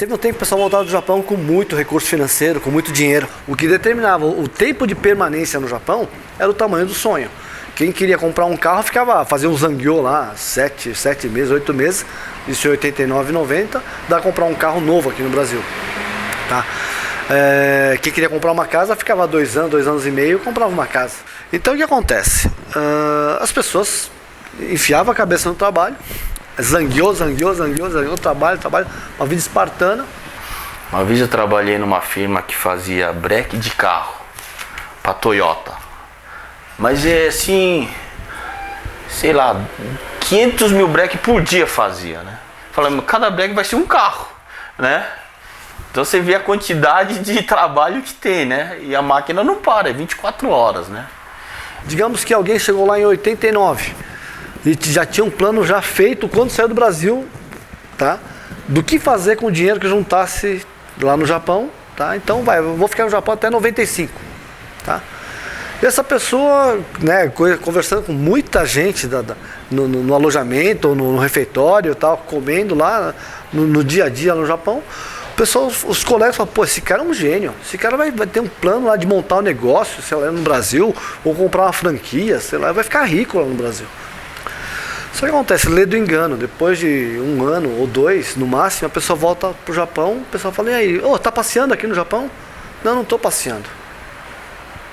Teve um tempo que o pessoal voltava do Japão com muito recurso financeiro, com muito dinheiro. O que determinava o tempo de permanência no Japão era o tamanho do sonho. Quem queria comprar um carro fazia um zangueô lá, 7 meses, 8 meses, isso em 89, 90, dá pra comprar um carro novo aqui no Brasil. Tá? Quem queria comprar uma casa ficava 2 anos e meio, comprava uma casa. Então o que acontece? As pessoas enfiavam a cabeça no trabalho, zangueou, trabalho, uma vida espartana. Uma vez eu trabalhei numa firma que fazia breque de carro para Toyota, mas é assim, sei lá, 500 mil breques por dia fazia, né? Falando, cada breque vai ser um carro, né? Então você vê a quantidade de trabalho que tem, né? E a máquina não para, é 24 horas, né? Digamos que alguém chegou lá em 89 e já tinha um plano já feito quando saiu do Brasil, tá? Do que fazer com o dinheiro que juntasse lá no Japão, tá? Então eu vou ficar no Japão até 95, tá? E essa pessoa, né, conversando com muita gente no alojamento, ou no refeitório, tal, comendo lá no dia a dia no Japão, o pessoal, os colegas falam, pô, esse cara é um gênio, esse cara vai ter um plano lá de montar um negócio, sei lá, no Brasil, ou comprar uma franquia, sei lá, vai ficar rico lá no Brasil. Só que acontece, lê do engano, depois de 1 ano ou 2, no máximo, a pessoa volta pro Japão, o pessoal fala, e aí, tá passeando aqui no Japão? Não tô passeando.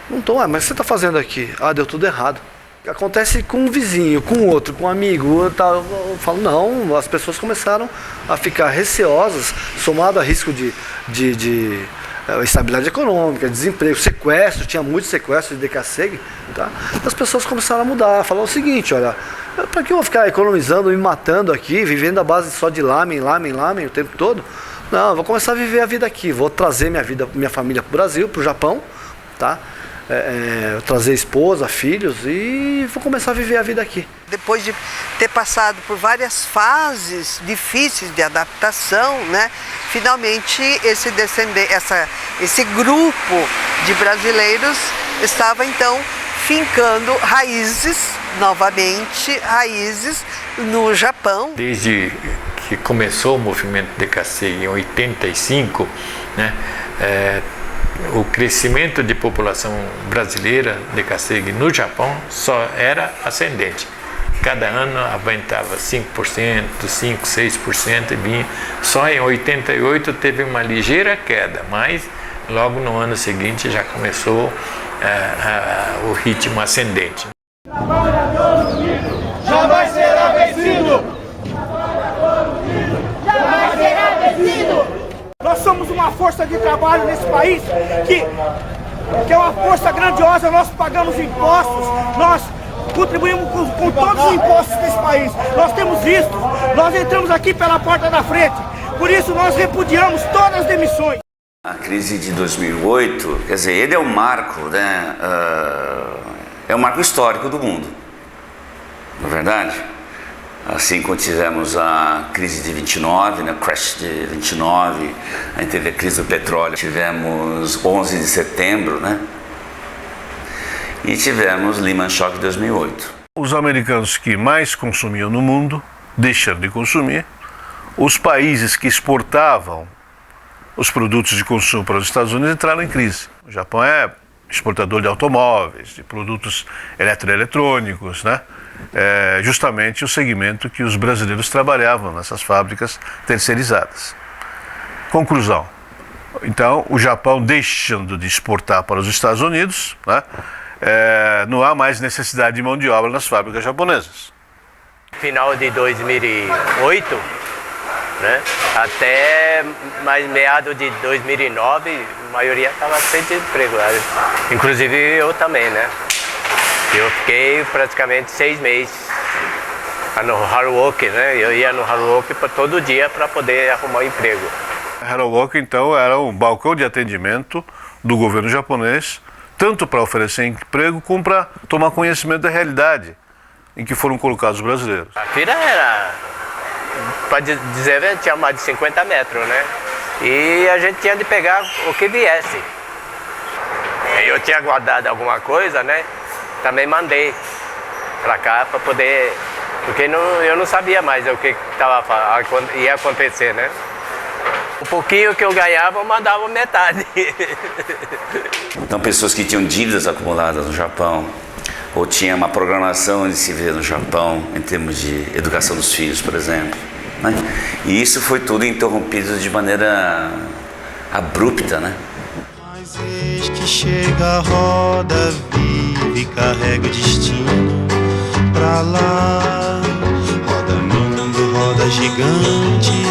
Não tô, mas o que você tá fazendo aqui? Deu tudo errado. Acontece com um vizinho, com outro, com um amigo, eu falo, não, as pessoas começaram a ficar receosas, somado a risco de instabilidade econômica, desemprego, sequestro, tinha muitos sequestros de DKSEG, tá? As pessoas começaram a mudar, falar o seguinte, olha, para que eu vou ficar economizando, me matando aqui, vivendo à base só de lamen o tempo todo? Não, eu vou começar a viver a vida aqui, vou trazer minha família para o Brasil, para o Japão, tá? Trazer esposa, filhos e vou começar a viver a vida aqui. Depois de ter passado por várias fases difíceis de adaptação, né, finalmente esse grupo de brasileiros estava então fincando raízes no Japão. Desde que começou o movimento DKSEG em 85, né, o crescimento de população brasileira DKSEG no Japão só era ascendente. Cada ano aumentava 5%, 5%, 6% e vinha. Só em 88 teve uma ligeira queda, mas logo no ano seguinte já começou o ritmo ascendente. Trabalhador unido jamais será vencido! Jamais será vencido! Nós somos uma força de trabalho nesse país que é uma força grandiosa, nós pagamos impostos, nós contribuímos com todos os impostos desse país, nós temos visto, nós entramos aqui pela porta da frente, por isso nós repudiamos todas as demissões. A crise de 2008, quer dizer, ele é um marco, né? É um marco histórico do mundo, não é verdade? Assim como tivemos a crise de 29, né, crash de 29, a gente teve a crise do petróleo, tivemos 11 de setembro, né? E tivemos Lehman Shock de 2008. Os americanos que mais consumiam no mundo deixaram de consumir, os países que exportavam os produtos de consumo para os Estados Unidos entraram em crise. O Japão é exportador de automóveis, de produtos eletroeletrônicos, né? Justamente o segmento que os brasileiros trabalhavam nessas fábricas terceirizadas. Conclusão. Então, o Japão deixando de exportar para os Estados Unidos, né? Não há mais necessidade de mão de obra nas fábricas japonesas. Final de 2008, né? Até mais meado de 2009, a maioria estava sem emprego, inclusive eu também, né? Eu fiquei praticamente 6 meses no hard work, né? Eu ia no hard work todo dia para poder arrumar um emprego. Hard work, então, era um balcão de atendimento do governo japonês, tanto para oferecer emprego como para tomar conhecimento da realidade em que foram colocados os brasileiros. A fila era, para dizer, tinha mais de 50 metros, né? E a gente tinha de pegar o que viesse. Eu tinha guardado alguma coisa, né? Também mandei para cá para poder, porque eu não sabia mais o que ia acontecer, né? O pouquinho que eu ganhava, eu mandava metade. Então, pessoas que tinham dívidas acumuladas no Japão, ou tinha uma programação de se viver no Japão, em termos de educação dos filhos, por exemplo, né? E isso foi tudo interrompido de maneira abrupta, né? Mas eis que chega a roda viva e carrega o destino pra lá. Roda mundo, roda gigante,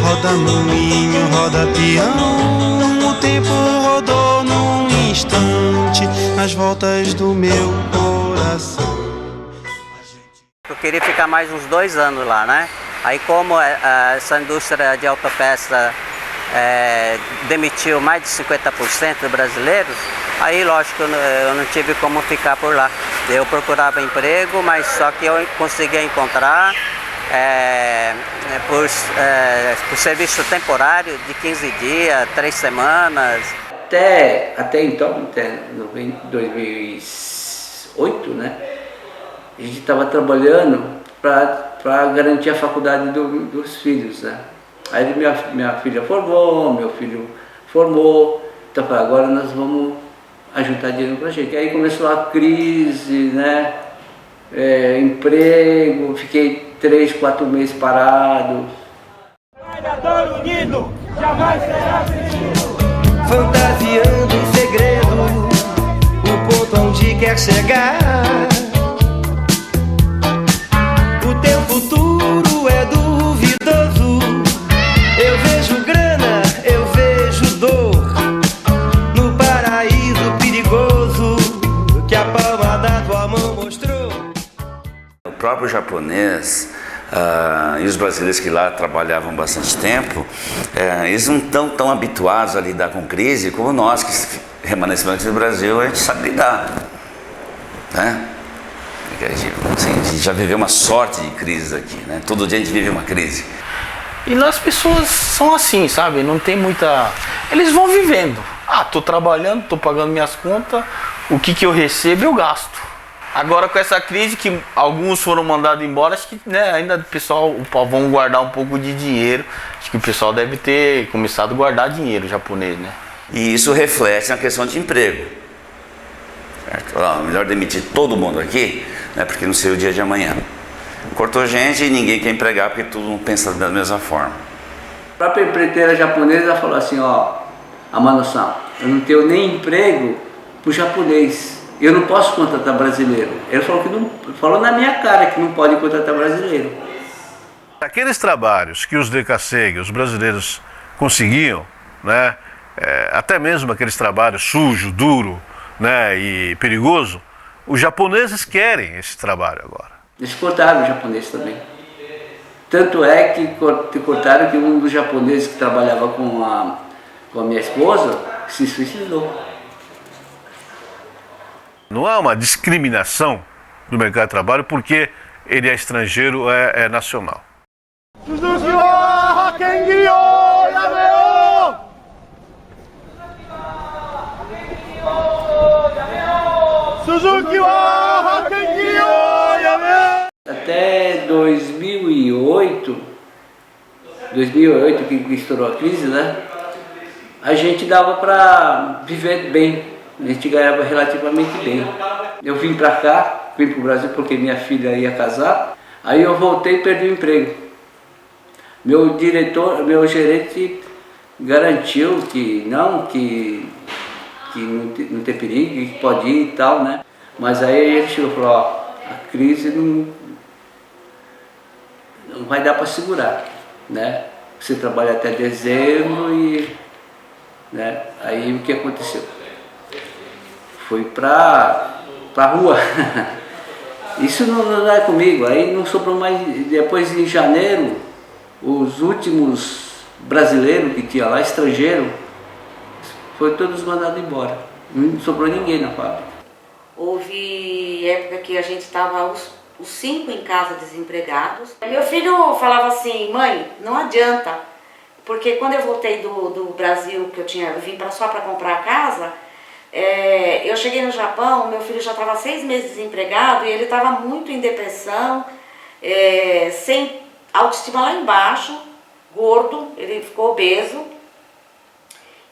roda moinho, roda peão. O tempo rodou num instante nas voltas do meu coração. Eu queria ficar mais uns 2 anos lá, né? Aí como essa indústria de autopeça demitiu mais de 50% dos brasileiros, aí lógico eu não tive como ficar por lá. Eu procurava emprego, mas só que eu conseguia encontrar por serviço temporário de 15 dias, 3 semanas. Até então, até 2008, né? A gente estava trabalhando para garantir a faculdade dos filhos, né? Aí minha filha formou, meu filho formou, então eu falei, agora nós vamos ajuntar dinheiro pra gente. Aí começou a crise, né? Emprego, fiquei 3, 4 meses parado. Trabalhador unido jamais será vencido. Fantasiando um segredo, o ponto onde quer chegar. O teu futuro é duvidoso. Eu vejo grana, eu vejo dor no paraíso perigoso que a palma da tua mão mostrou. O próprio japonês e os brasileiros que lá trabalhavam bastante tempo, eles não estão tão habituados a lidar com crise como nós, que remanescentes do Brasil, a gente sabe lidar, né? A gente já viveu uma sorte de crises aqui, né? Todo dia a gente vive uma crise. E lá as pessoas são assim, sabe? Não tem muita... Eles vão vivendo. Tô trabalhando, tô pagando minhas contas, o que eu recebo eu gasto. Agora com essa crise que alguns foram mandados embora, acho que ainda o pessoal vão guardar um pouco de dinheiro. Acho que o pessoal deve ter começado a guardar dinheiro japonês, né? E isso reflete na questão de emprego. Certo? Melhor demitir todo mundo aqui, né? Porque não sei o dia de amanhã. Cortou gente e ninguém quer empregar porque todo mundo pensa da mesma forma. A própria empreiteira japonesa falou assim, Amano-san, eu não tenho nem emprego pro japonês. Eu não posso contratar brasileiro. Ele falou que não, falou na minha cara que não pode contratar brasileiro. Aqueles trabalhos que os DKSEG, os brasileiros conseguiam, né, até mesmo aqueles trabalhos sujo, duro, né, e perigoso, os japoneses querem esse trabalho agora. Eles cortaram o japonês também. Tanto é que cortaram que um dos japoneses que trabalhava com a minha esposa se suicidou. Não há uma discriminação do mercado de trabalho porque ele é estrangeiro, é nacional. Suzuki wa Hakengi o yameo! Suzuki wa Hakengi o yameo! Até 2008 que estourou a crise, né? A gente dava para viver bem. A gente ganhava relativamente bem. Eu vim para cá, vim para o Brasil porque minha filha ia casar. Aí eu voltei e perdi o emprego. Meu gerente garantiu que não tem perigo, que pode ir e tal, né? Mas aí ele chegou e falou, a crise não vai dar para segurar, né? Você trabalha até dezembro e, né? Aí o que aconteceu? Fui pra rua. Isso não é comigo. Aí não sobrou mais. Depois em janeiro, os últimos brasileiros que tinha lá, estrangeiro, foi todos mandados embora. Não sobrou ninguém na fábrica. Houve época que a gente estava os 5 em casa desempregados. Meu filho falava assim, mãe, não adianta, porque quando eu voltei do Brasil, que eu vim só para comprar a casa, eu cheguei no Japão, meu filho já estava 6 meses desempregado e ele estava muito em depressão, sem autoestima lá embaixo, gordo, ele ficou obeso.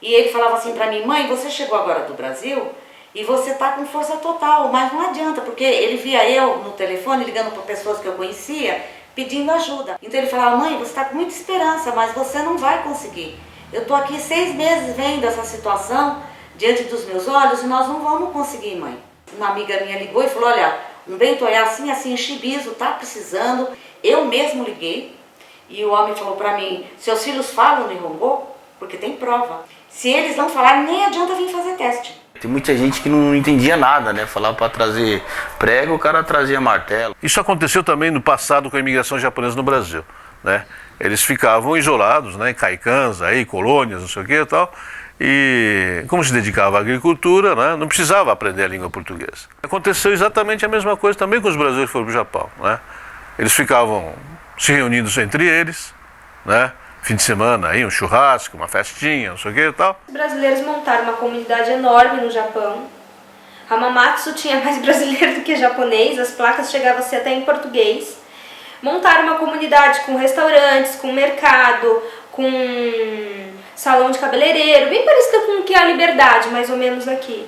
E ele falava assim pra mim, mãe, você chegou agora do Brasil e você tá com força total, mas não adianta, porque ele via eu no telefone ligando para pessoas que eu conhecia, pedindo ajuda. Então ele falava, mãe, você tá com muita esperança, mas você não vai conseguir. Eu tô aqui 6 meses vendo essa situação diante dos meus olhos e nós não vamos conseguir, mãe. Uma amiga minha ligou e falou, olha, um Bento é assim, em Chibizo, tá precisando. Eu mesmo liguei e o homem falou pra mim, seus filhos falam no Ihongô? Porque tem prova. Se eles não falarem, nem adianta vir fazer teste. Tem muita gente que não entendia nada, né? Falava para trazer prego, o cara trazia martelo. Isso aconteceu também no passado com a imigração japonesa no Brasil, né? Eles ficavam isolados, né? Em caicãs, aí, colônias, não sei o que e tal. E como se dedicava à agricultura, né? Não precisava aprender a língua portuguesa. Aconteceu exatamente a mesma coisa também com os brasileiros que foram para o Japão, né? Eles ficavam se reunindo entre eles, né? Fim de semana, aí, um churrasco, uma festinha, não sei o que e tal. Os brasileiros montaram uma comunidade enorme no Japão. Hamamatsu tinha mais brasileiro do que japonês, as placas chegavam a ser até em português. Montaram uma comunidade com restaurantes, com mercado, com salão de cabeleireiro, bem parecida com o que é a Liberdade, mais ou menos aqui.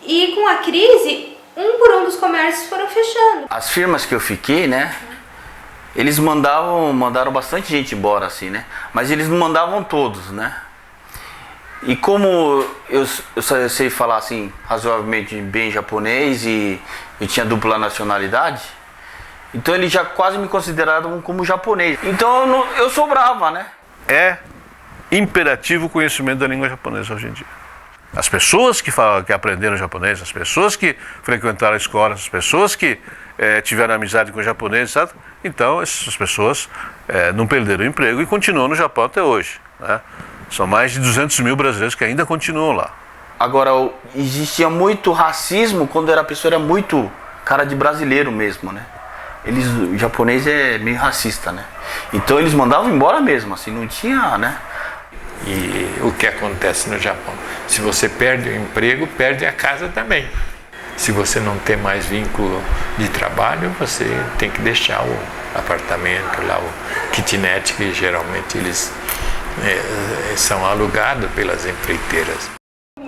E com a crise, um por um dos comércios foram fechando. As firmas que eu fiquei, né? Eles mandaram bastante gente embora, assim, né? Mas eles não mandavam todos, né? E como eu sei falar, assim, razoavelmente bem japonês e tinha dupla nacionalidade, então eles já quase me consideraram como japonês. Então eu sobrava, né? É imperativo o conhecimento da língua japonesa hoje em dia. As pessoas que aprenderam japonês, as pessoas que frequentaram a escola, as pessoas que tiveram amizade com japoneses, sabe? Então essas pessoas não perderam o emprego e continuam no Japão até hoje, né? São mais de 200 mil brasileiros que ainda continuam lá. Agora, existia muito racismo quando a pessoa era muito cara de brasileiro mesmo, né? O japonês é meio racista, né? Então eles mandavam embora mesmo, assim, não tinha, né? E o que acontece no Japão? Se você perde o emprego, perde a casa também. Se você não tem mais vínculo de trabalho, você tem que deixar o apartamento, lá o kitnet, que geralmente eles são alugados pelas empreiteiras.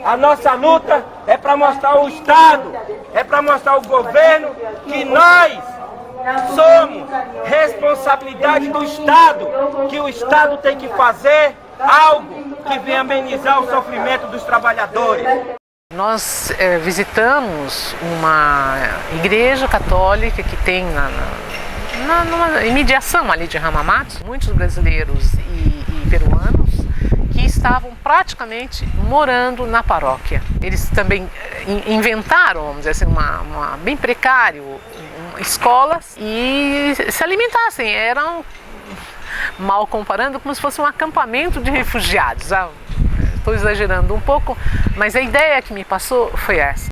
A nossa luta é para mostrar ao Estado, é para mostrar ao governo que nós somos responsabilidade do Estado, que o Estado tem que fazer algo que venha amenizar o sofrimento dos trabalhadores. Nós visitamos uma igreja católica que tem numa imediação ali de Hamamatsu, muitos brasileiros e peruanos que estavam praticamente morando na paróquia. Eles também inventaram, vamos dizer assim, uma bem precário, escolas e se alimentassem. Eram, mal comparando, como se fosse um acampamento de refugiados. Estou exagerando um pouco, mas a ideia que me passou foi essa.